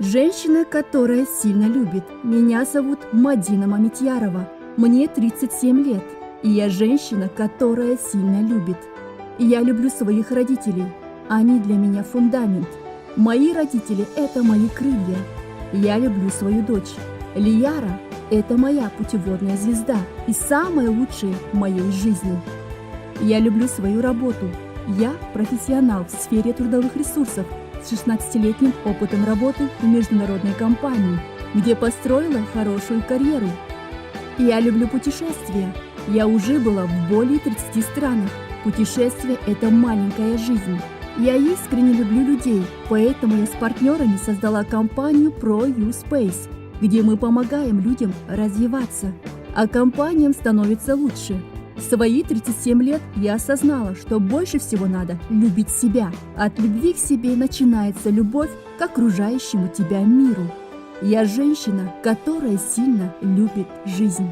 Женщина, которая сильно любит. Меня зовут Мадина Мамитьярова. Мне 37 лет. И я женщина, которая сильно любит. И я люблю своих родителей. Они для меня фундамент. Мои родители – это мои крылья. Я люблю свою дочь. Лияра – это моя путеводная звезда и самое лучшее в моей жизни. Я люблю свою работу. Я профессионал в сфере трудовых ресурсов с 16-летним опытом работы в международной компании, где построила хорошую карьеру. Я люблю путешествия. Я уже была в более 30 странах. Путешествие – это маленькая жизнь. Я искренне люблю людей, поэтому я с партнерами создала компанию ProUSpace, где мы помогаем людям развиваться, а компаниям становится лучше. В свои 37 лет я осознала, что больше всего надо любить себя. От любви к себе начинается любовь к окружающему тебя миру. Я женщина, которая сильно любит жизнь.